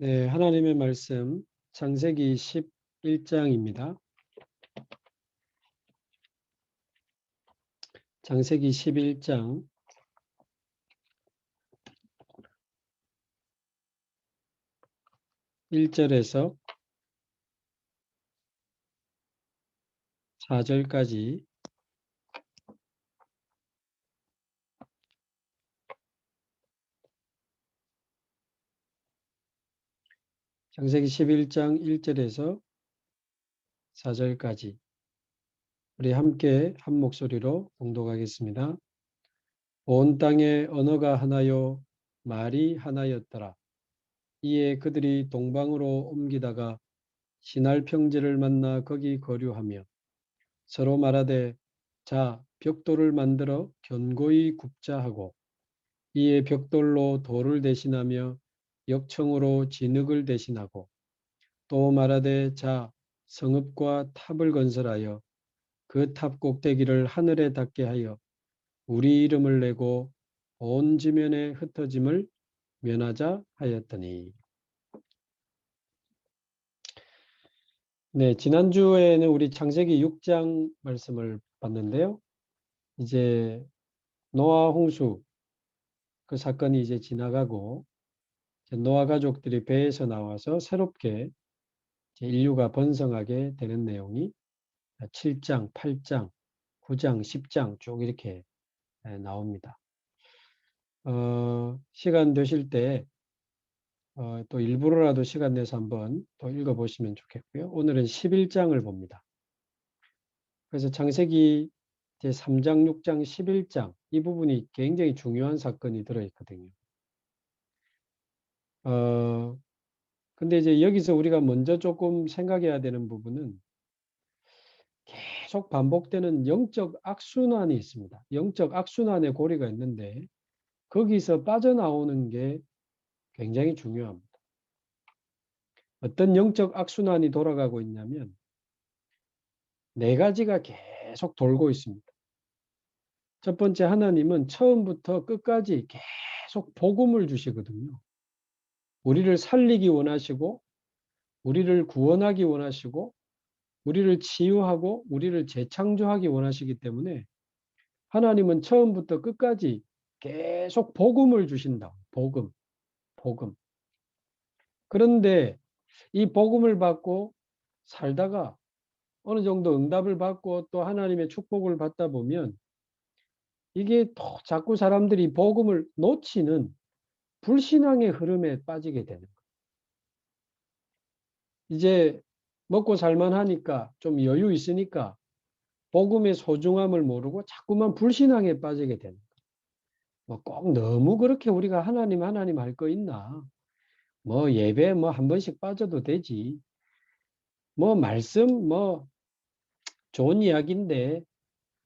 네, 하나님의 말씀 창세기 11장입니다. 창세기 11장 1절에서 4절까지 창세기 11장 1절에서 4절까지 우리 함께 한 목소리로 봉독하겠습니다. 온 땅에 언어가 하나요 말이 하나였더라. 이에 그들이 동방으로 옮기다가 시날 평지를 만나 거기 거류하며 서로 말하되 자 벽돌을 만들어 견고히 굽자 하고 이에 벽돌로 돌을 대신하며 역청으로 진흙을 대신하고 또 말하되 자 성읍과 탑을 건설하여 그 탑 꼭대기를 하늘에 닿게 하여 우리 이름을 내고 온 지면에 흩어짐을 면하자 하였더니. 네, 지난주에는 우리 창세기 6장 말씀을 봤는데요. 이제 노아 홍수 그 사건이 이제 지나가고 노아 가족들이 배에서 나와서 새롭게 인류가 번성하게 되는 내용이 7장, 8장, 9장, 10장 쭉 이렇게 나옵니다. 시간 되실 때 또 일부러라도 시간 내서 한번 또 읽어보시면 좋겠고요. 오늘은 11장을 봅니다. 그래서 창세기 제3장, 6장, 11장 이 부분이 굉장히 중요한 사건이 들어있거든요. 근데 이제 여기서 우리가 먼저 조금 생각해야 되는 부분은 계속 반복되는 영적 악순환이 있습니다. 영적 악순환의 고리가 있는데 거기서 빠져나오는 게 굉장히 중요합니다. 어떤 영적 악순환이 돌아가고 있냐면 네 가지가 계속 돌고 있습니다. 첫 번째, 하나님은 처음부터 끝까지 계속 복음을 주시거든요. 우리를 살리기 원하시고 우리를 구원하기 원하시고 우리를 치유하고 우리를 재창조하기 원하시기 때문에 하나님은 처음부터 끝까지 계속 복음을 주신다. 복음. 그런데 이 복음을 받고 살다가 어느 정도 응답을 받고 또 하나님의 축복을 받다 보면 이게 또 자꾸 사람들이 복음을 놓치는 불신앙의 흐름에 빠지게 되는 거예요. 이제 먹고 살만하니까 좀 여유 있으니까 복음의 소중함을 모르고 자꾸만 불신앙에 빠지게 되는 거예요. 뭐 꼭 너무 그렇게 우리가 하나님 할 거 있나? 뭐 예배 뭐 한 번씩 빠져도 되지. 뭐 말씀 뭐 좋은 이야기인데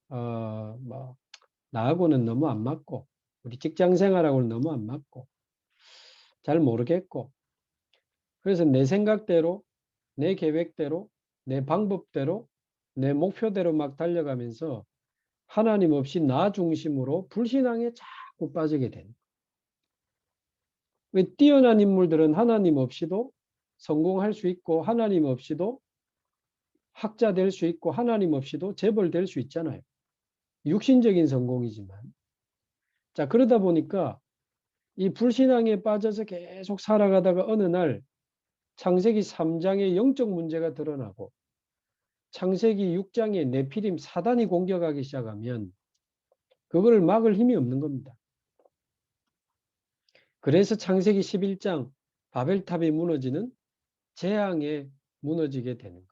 뭐 나하고는 너무 안 맞고 우리 직장 생활하고는 너무 안 맞고 잘 모르겠고 그래서 내 생각대로 내 계획대로 내 방법대로 내 목표대로 막 달려가면서 하나님 없이 나 중심으로 불신앙에 자꾸 빠지게 되는 거예요. 왜 뛰어난 인물들은 하나님 없이도 성공할 수 있고 하나님 없이도 학자 될 수 있고 하나님 없이도 재벌 될 수 있잖아요. 육신적인 성공이지만. 자, 그러다 보니까 이 불신앙에 빠져서 계속 살아가다가 어느 날 창세기 3장의 영적 문제가 드러나고 창세기 6장의 네피림 사단이 공격하기 시작하면 그걸 막을 힘이 없는 겁니다. 그래서 창세기 11장 바벨탑이 무너지는 재앙에 무너지게 되는 거예요.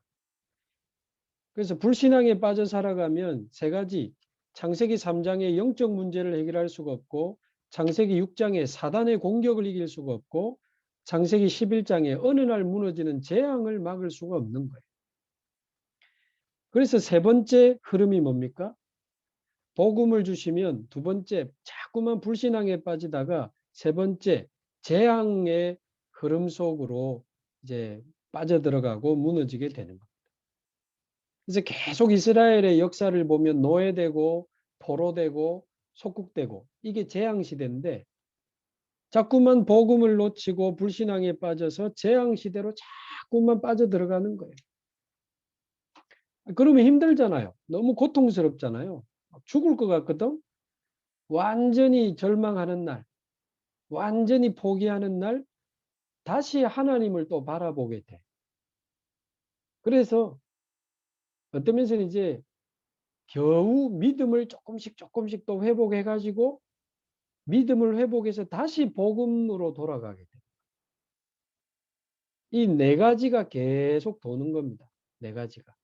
그래서 불신앙에 빠져 살아가면 세 가지 창세기 3장의 영적 문제를 해결할 수가 없고 창세기 6장의 사단의 공격을 이길 수가 없고 창세기 11장에 어느 날 무너지는 재앙을 막을 수가 없는 거예요. 그래서 세 번째 흐름이 뭡니까? 복음을 주시면 두 번째 자꾸만 불신앙에 빠지다가 세 번째 재앙의 흐름 속으로 이제 빠져들어가고 무너지게 되는 겁니다. 그래서 계속 이스라엘의 역사를 보면 노예되고 포로되고 속국되고 이게 재앙시대인데 자꾸만 복음을 놓치고 불신앙에 빠져서 재앙시대로 자꾸만 빠져들어가는 거예요. 그러면 힘들잖아요. 너무 고통스럽잖아요. 죽을 것 같거든. 완전히 절망하는 날, 완전히 포기하는 날, 다시 하나님을 또 바라보게 돼. 그래서 어떤 면에서는 이제 겨우 믿음을 조금씩 또 회복해가지고 믿음을 회복해서 다시 복음으로 돌아가게 돼. 이 네 가지가 계속 도는 겁니다. 네 가지가.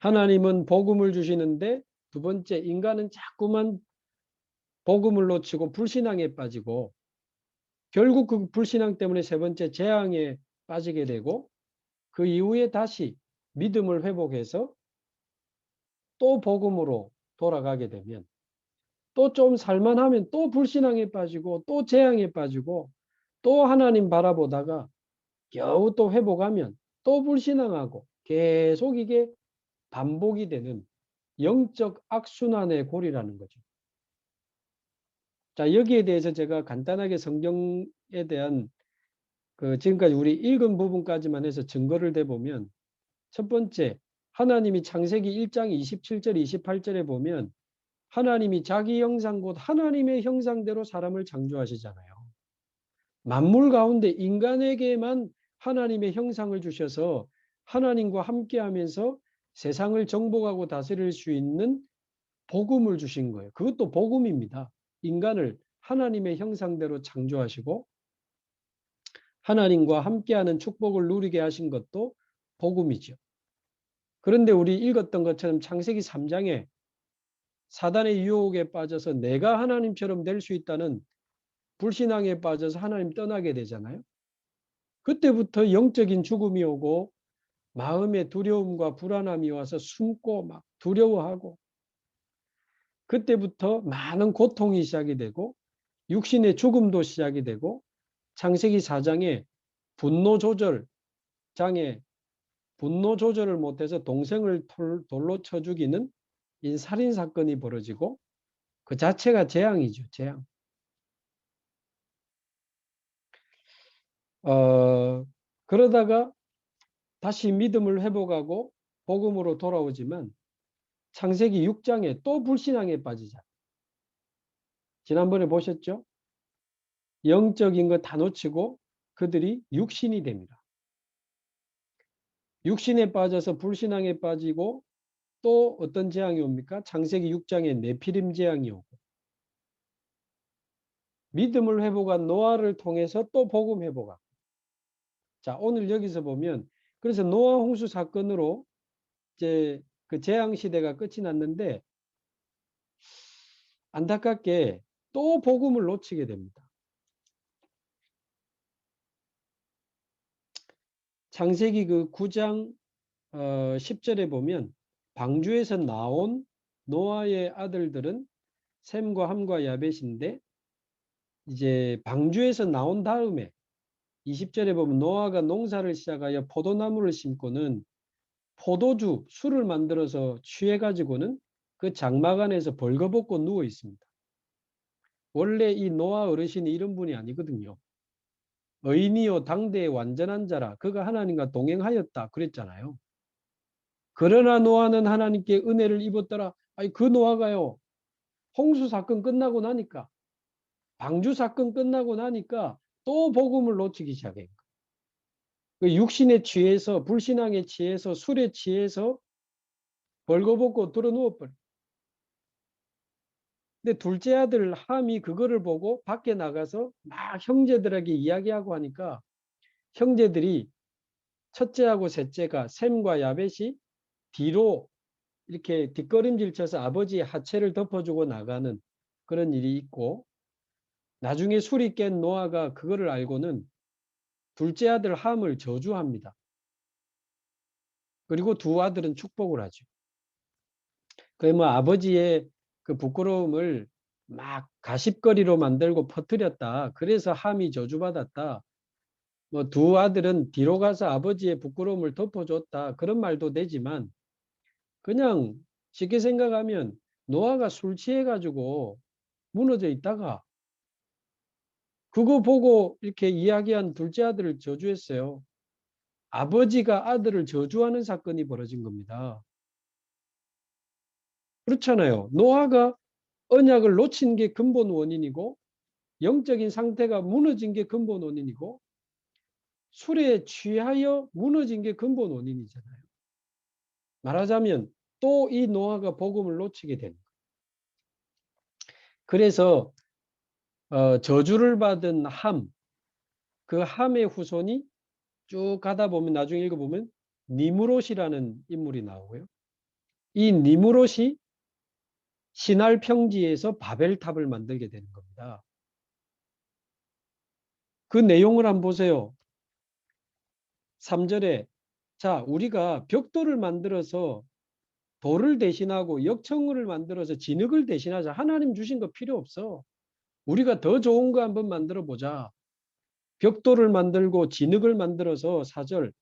하나님은 복음을 주시는데 두 번째, 인간은 자꾸만 복음을 놓치고 불신앙에 빠지고 결국 그 불신앙 때문에 세 번째, 재앙에 빠지게 되고 그 이후에 다시 믿음을 회복해서 또 복음으로 돌아가게 되면 또 좀 살만하면 또 불신앙에 빠지고 또 재앙에 빠지고 또 하나님 바라보다가 겨우 또 회복하면 또 불신앙하고 계속 이게 반복이 되는 영적 악순환의 고리라는 거죠. 자, 여기에 대해서 제가 간단하게 성경에 대한 지금까지 우리 읽은 부분까지만 해서 증거를 대보면 첫 번째, 하나님이 창세기 1장 27절 28절에 보면 하나님이 자기 형상 곧 하나님의 형상대로 사람을 창조하시잖아요. 만물 가운데 인간에게만 하나님의 형상을 주셔서 하나님과 함께하면서 세상을 정복하고 다스릴 수 있는 복음을 주신 거예요. 그것도 복음입니다. 인간을 하나님의 형상대로 창조하시고 하나님과 함께하는 축복을 누리게 하신 것도 복음이죠. 그런데 우리 읽었던 것처럼 창세기 3장에 사단의 유혹에 빠져서 내가 하나님처럼 될 수 있다는 불신앙에 빠져서 하나님 떠나게 되잖아요. 그때부터 영적인 죽음이 오고 마음의 두려움과 불안함이 와서 숨고 막 두려워하고 그때부터 많은 고통이 시작이 되고 육신의 죽음도 시작이 되고 창세기 4장에 분노 조절 장애 분노 조절을 못해서 동생을 돌로 쳐 죽이는 살인 사건이 벌어지고 그 자체가 재앙이죠. 재앙. 그러다가 다시 믿음을 회복하고 복음으로 돌아오지만 창세기 6장에 또 불신앙에 빠지자. 지난번에 보셨죠? 영적인 거 다 놓치고 그들이 육신이 됩니다. 육신에 빠져서 불신앙에 빠지고 또 어떤 재앙이 옵니까? 창세기 6장에 네피림 재앙이 오고 믿음을 회복한 노아를 통해서 또 복음 회복하고 자 오늘 여기서 보면 그래서 노아 홍수 사건으로 이제 그 재앙 시대가 끝이 났는데 안타깝게 또 복음을 놓치게 됩니다. 창세기 그 9장 10절에 보면 방주에서 나온 노아의 아들들은 셈과 함과 야벳인데 이제 방주에서 나온 다음에 20절에 보면 노아가 농사를 시작하여 포도나무를 심고는 포도주 술을 만들어서 취해가지고는 그 장막 안에서 벌거벗고 누워 있습니다. 원래 이 노아 어르신이 이런 분이 아니거든요. 의인이요 당대의 완전한 자라 그가 하나님과 동행하였다 그랬잖아요. 그러나 노아는 하나님께 은혜를 입었더라. 아니 그 노아가요. 홍수 사건 끝나고 나니까 방주 사건 끝나고 나니까 또 복음을 놓치기 시작해요. 그 육신에 취해서 불신앙에 취해서 술에 취해서 벌거벗고 드러누워버려. 근데 둘째 아들 함이 그거를 보고 밖에 나가서 막 형제들에게 이야기하고 하니까 형제들이 첫째하고 셋째가 셈과 야벳이 뒤로 이렇게 뒷걸음질 쳐서 아버지의 하체를 덮어주고 나가는 그런 일이 있고 나중에 술이 깬 노아가 그거를 알고는 둘째 아들 함을 저주합니다. 그리고 두 아들은 축복을 하죠. 그 뭐 아버지의 그 부끄러움을 막 가십거리로 만들고 퍼뜨렸다. 그래서 함이 저주받았다. 뭐 두 아들은 뒤로 가서 아버지의 부끄러움을 덮어줬다. 그런 말도 되지만 그냥 쉽게 생각하면 노아가 술 취해가지고 무너져 있다가 그거 보고 이렇게 이야기한 둘째 아들을 저주했어요. 아버지가 아들을 저주하는 사건이 벌어진 겁니다. 그렇잖아요. 노아가 언약을 놓친 게 근본 원인이고 영적인 상태가 무너진 게 근본 원인이고 술에 취하여 무너진 게 근본 원인이잖아요. 말하자면 또 이 노아가 복음을 놓치게 되는 거예요. 그래서 저주를 받은 함, 그 함의 후손이 쭉 가다 보면 나중에 읽어보면 니무롯이라는 인물이 나오고요. 이 니무롯이 신할 평지에서 바벨탑을 만들게 되는 겁니다. 그 내용을 한번 보세요. 3절에 자, 우리가 벽돌을 만들어서 돌을 대신하고 역청을 만들어서 진흙을 대신하자. 하나님 주신 거 필요 없어. 우리가 더 좋은 거 한번 만들어 보자. 벽돌을 만들고 진흙을 만들어서 4절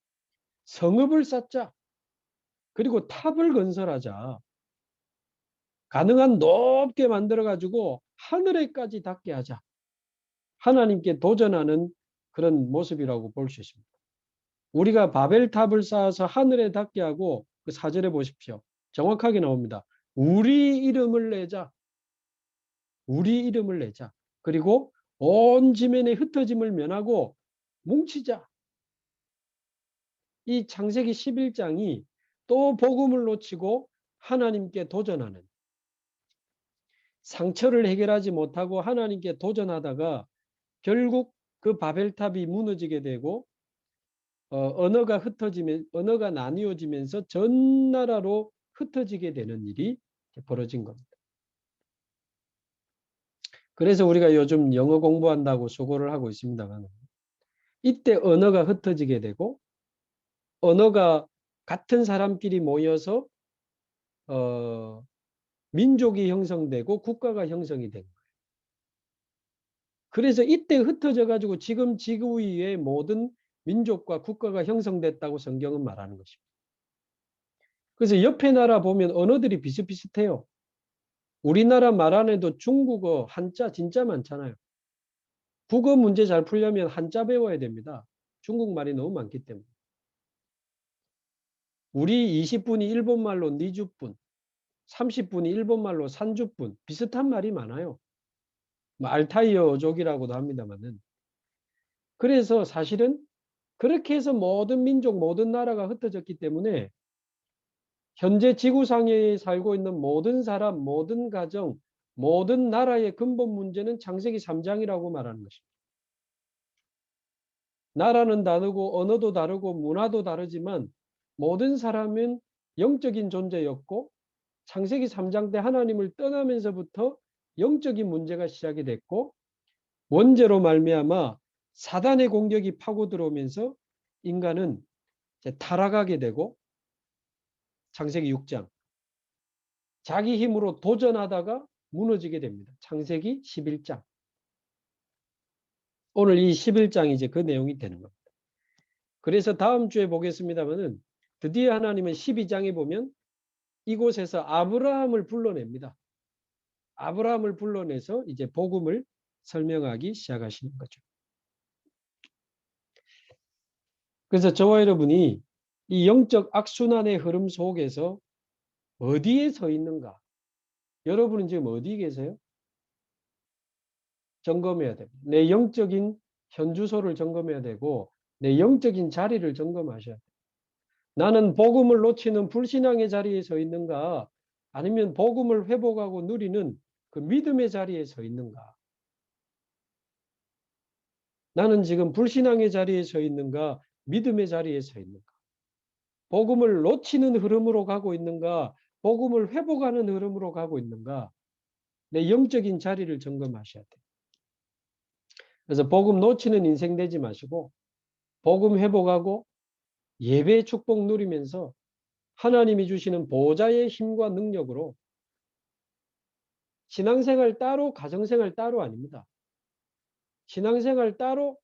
성읍을 쌓자. 그리고 탑을 건설하자. 가능한 높게 만들어 가지고 하늘에까지 닿게 하자. 하나님께 도전하는 그런 모습이라고 볼 수 있습니다. 우리가 바벨탑을 쌓아서 하늘에 닿게 하고 그 4절에 보십시오. 정확하게 나옵니다. 우리 이름을 내자. 우리 이름을 내자. 그리고 온 지면에 흩어짐을 면하고 뭉치자. 이 창세기 11장이 또 복음을 놓치고 하나님께 도전하는, 상처를 해결하지 못하고 하나님께 도전하다가 결국 그 바벨탑이 무너지게 되고 언어가 흩어지면, 언어가 나뉘어지면서 전 나라로 흩어지게 되는 일이 벌어진 겁니다. 그래서 우리가 요즘 영어 공부한다고 수고를 하고 있습니다만 이때 언어가 흩어지게 되고 언어가 같은 사람끼리 모여서 민족이 형성되고 국가가 형성이 된 거예요. 그래서 이때 흩어져 가지고 지금 지구 위에 모든 민족과 국가가 형성됐다고 성경은 말하는 것입니다. 그래서 옆에 나라 보면 언어들이 비슷비슷해요. 우리나라 말 안에도 중국어 한자 진짜 많잖아요. 국어 문제 잘 풀려면 한자 배워야 됩니다. 중국말이 너무 많기 때문에. 우리 20분이 일본말로 니주분, 30분이 일본말로 산주분, 비슷한 말이 많아요. 뭐 알타이어족이라고도 합니다만은. 그래서 사실은 그렇게 해서 모든 민족, 모든 나라가 흩어졌기 때문에 현재 지구상에 살고 있는 모든 사람, 모든 가정, 모든 나라의 근본 문제는 창세기 3장이라고 말하는 것입니다. 나라는 다르고 언어도 다르고 문화도 다르지만 모든 사람은 영적인 존재였고 창세기 3장 때 하나님을 떠나면서부터 영적인 문제가 시작이 됐고 원죄로 말미암아 사단의 공격이 파고 들어오면서 인간은 이제 타락하게 되고 창세기 6장 자기 힘으로 도전하다가 무너지게 됩니다. 창세기 11장. 오늘 이 11장이 이제 그 내용이 되는 겁니다. 그래서 다음 주에 보겠습니다만은 드디어 하나님은 12장에 보면 이곳에서 아브라함을 불러냅니다. 아브라함을 불러내서 이제 복음을 설명하기 시작하시는 거죠. 그래서 저와 여러분이 이 영적 악순환의 흐름 속에서 어디에 서 있는가? 여러분은 지금 어디 계세요? 점검해야 됩니다. 내 영적인 현주소를 점검해야 되고 내 영적인 자리를 점검하셔야 돼요. 나는 복음을 놓치는 불신앙의 자리에 서 있는가? 아니면 복음을 회복하고 누리는 그 믿음의 자리에 서 있는가? 나는 지금 불신앙의 자리에 서 있는가? 믿음의 자리에 서 있는가? 복음을 놓치는 흐름으로 가고 있는가? 복음을 회복하는 흐름으로 가고 있는가? 내 영적인 자리를 점검하셔야 돼요. 그래서 복음 놓치는 인생 되지 마시고 복음 회복하고 예배 축복 누리면서 하나님이 주시는 보좌의 힘과 능력으로 신앙생활 따로 가정생활 따로 아닙니다. 신앙생활 따로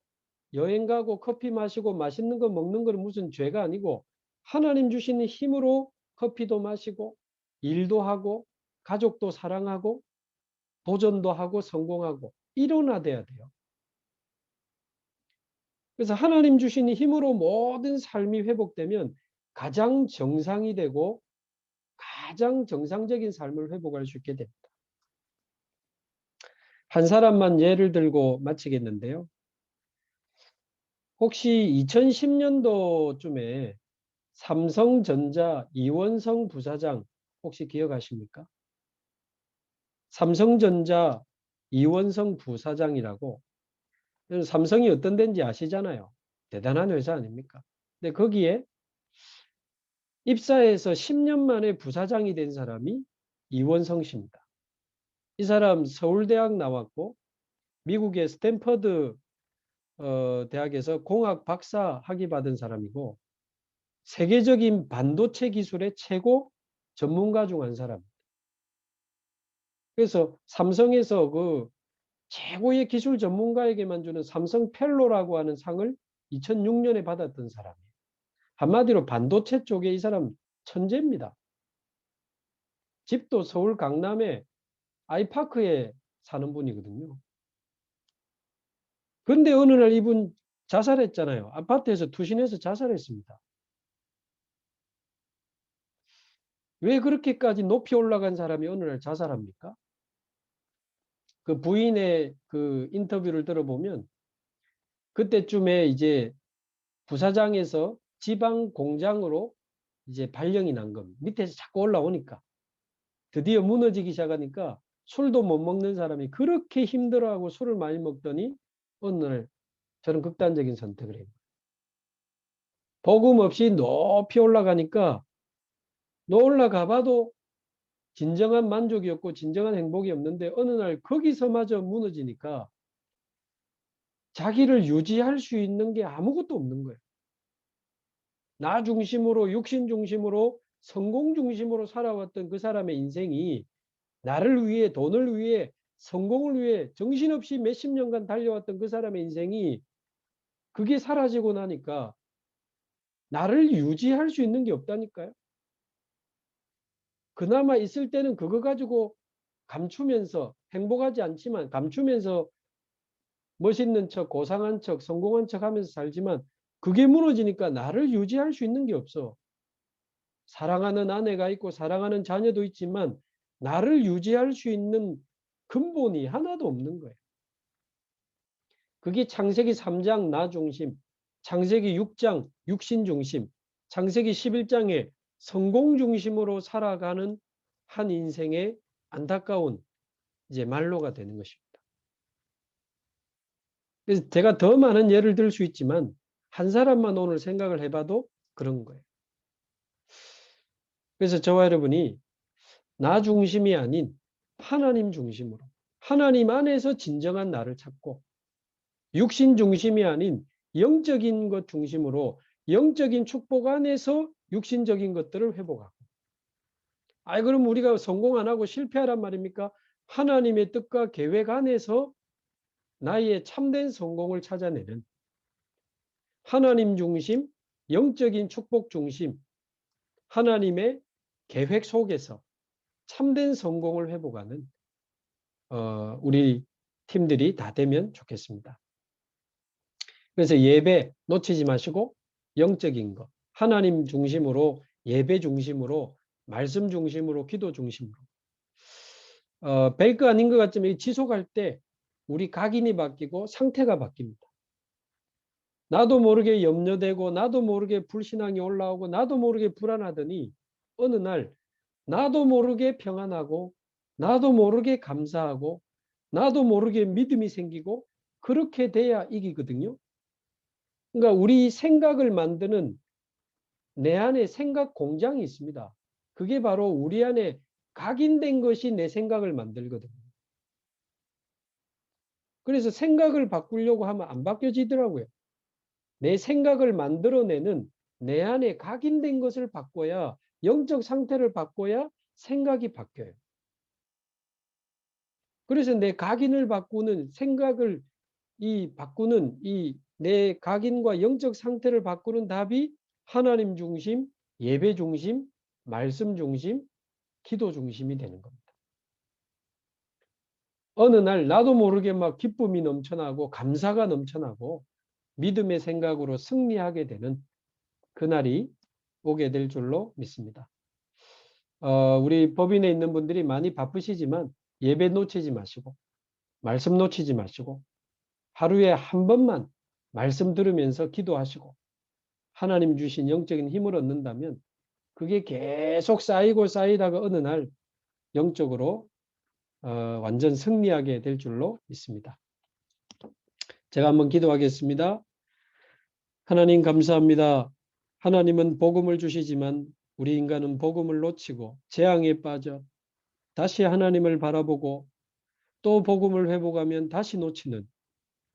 여행 가고 커피 마시고 맛있는 거 먹는 건 무슨 죄가 아니고 하나님 주시는 힘으로 커피도 마시고 일도 하고 가족도 사랑하고 도전도 하고 성공하고 일어나야 돼요. 그래서 하나님 주신 힘으로 모든 삶이 회복되면 가장 정상이 되고 가장 정상적인 삶을 회복할 수 있게 됩니다. 한 사람만 예를 들고 마치겠는데요. 혹시 2010년도쯤에 삼성전자 이원성 부사장 혹시 기억하십니까? 삼성전자 이원성 부사장이라고, 삼성이 어떤 데인지 아시잖아요. 대단한 회사 아닙니까? 근데 거기에 입사해서 10년 만에 부사장이 된 사람이 이원성 씨입니다. 이 사람 서울대학 나왔고 미국의 스탠퍼드 대학에서 공학 박사 학위 받은 사람이고 세계적인 반도체 기술의 최고 전문가 중 한 사람. 그래서 삼성에서 그 최고의 기술 전문가에게만 주는 삼성 펠로라고 하는 상을 2006년에 받았던 사람이에요. 한마디로 반도체 쪽에 이 사람 천재입니다. 집도 서울 강남에 아이파크에 사는 분이거든요. 그런데 어느 날 이분 자살했잖아요. 아파트에서 투신해서 자살했습니다. 왜 그렇게까지 높이 올라간 사람이 어느 날 자살합니까? 그 부인의 그 인터뷰를 들어보면 그때쯤에 이제 부사장에서 지방 공장으로 이제 발령이 난 겁니다. 밑에서 자꾸 올라오니까. 드디어 무너지기 시작하니까 술도 못 먹는 사람이 그렇게 힘들어하고 술을 많이 먹더니 어느 날 저런 극단적인 선택을 해요. 복음 없이 높이 올라가니까 올라가 봐도 진정한 만족이 없고 진정한 행복이 없는데 어느 날 거기서마저 무너지니까 자기를 유지할 수 있는 게 아무것도 없는 거예요. 나 중심으로 육신 중심으로 성공 중심으로 살아왔던 그 사람의 인생이 나를 위해 돈을 위해 성공을 위해 정신없이 몇십 년간 달려왔던 그 사람의 인생이 그게 사라지고 나니까 나를 유지할 수 있는 게 없다니까요. 그나마 있을 때는 그거 가지고 감추면서 행복하지 않지만 감추면서 멋있는 척, 고상한 척, 성공한 척 하면서 살지만 그게 무너지니까 나를 유지할 수 있는 게 없어. 사랑하는 아내가 있고 사랑하는 자녀도 있지만 나를 유지할 수 있는 근본이 하나도 없는 거예요. 그게 창세기 3장 나 중심, 창세기 6장 육신 중심, 창세기 11장의 성공 중심으로 살아가는 한 인생의 안타까운 이제 말로가 되는 것입니다. 그래서 제가 더 많은 예를 들 수 있지만 한 사람만 오늘 생각을 해봐도 그런 거예요. 그래서 저와 여러분이 나 중심이 아닌 하나님 중심으로 하나님 안에서 진정한 나를 찾고 육신 중심이 아닌 영적인 것 중심으로 영적인 축복 안에서 육신적인 것들을 회복하고 그럼 우리가 성공 안 하고 실패하란 말입니까? 하나님의 뜻과 계획 안에서 나의 참된 성공을 찾아내는 하나님 중심, 영적인 축복 중심, 하나님의 계획 속에서 참된 성공을 회복하는 우리 팀들이 다 되면 좋겠습니다. 그래서 예배 놓치지 마시고 영적인 거, 하나님 중심으로 예배 중심으로 말씀 중심으로 기도 중심으로 벨크 아닌 것 같지만 지속할 때 우리 각인이 바뀌고 상태가 바뀝니다. 나도 모르게 염려되고 나도 모르게 불신앙이 올라오고 나도 모르게 불안하더니 어느 날 나도 모르게 평안하고 나도 모르게 감사하고 나도 모르게 믿음이 생기고 그렇게 돼야 이기거든요. 그러니까 우리 생각을 만드는 내 안에 생각 공장이 있습니다. 그게 바로 우리 안에 각인된 것이 내 생각을 만들거든요. 그래서 생각을 바꾸려고 하면 안 바뀌어지더라고요. 내 생각을 만들어내는 내 안에 각인된 것을 바꿔야 영적 상태를 바꿔야 생각이 바뀌어요. 그래서 내 각인을 바꾸는 생각을 바꾸는 내 각인과 영적 상태를 바꾸는 답이 하나님 중심, 예배 중심, 말씀 중심, 기도 중심이 되는 겁니다. 어느 날 나도 모르게 막 기쁨이 넘쳐나고 감사가 넘쳐나고 믿음의 생각으로 승리하게 되는 그날이 오게 될 줄로 믿습니다. 우리 법인에 있는 분들이 많이 바쁘시지만 예배 놓치지 마시고 말씀 놓치지 마시고 하루에 한 번만 말씀 들으면서 기도하시고 하나님 주신 영적인 힘을 얻는다면 그게 계속 쌓이고 쌓이다가 어느 날 영적으로 완전 승리하게 될 줄로 믿습니다. 제가 한번 기도하겠습니다. 하나님 감사합니다. 하나님은 복음을 주시지만 우리 인간은 복음을 놓치고 재앙에 빠져 다시 하나님을 바라보고 또 복음을 회복하면 다시 놓치는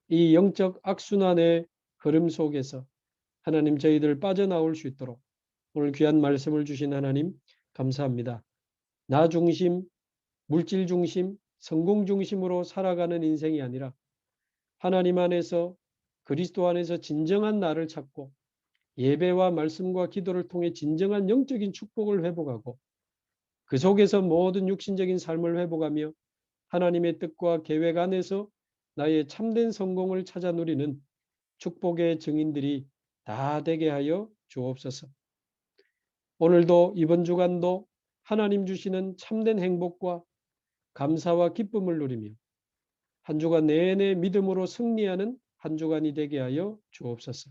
이 영적 악순환의 흐름 속에서 하나님 저희들 빠져나올 수 있도록 오늘 귀한 말씀을 주신 하나님 감사합니다. 나 중심, 물질 중심, 성공 중심으로 살아가는 인생이 아니라 하나님 안에서 그리스도 안에서 진정한 나를 찾고 예배와 말씀과 기도를 통해 진정한 영적인 축복을 회복하고 그 속에서 모든 육신적인 삶을 회복하며 하나님의 뜻과 계획 안에서 나의 참된 성공을 찾아 누리는 축복의 증인들이 다 되게 하여 주옵소서. 오늘도 이번 주간도 하나님 주시는 참된 행복과 감사와 기쁨을 누리며 한 주간 내내 믿음으로 승리하는 한 주간이 되게 하여 주옵소서.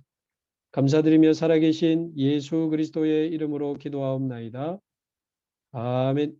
감사드리며 살아계신 예수 그리스도의 이름으로 기도하옵나이다. 아멘.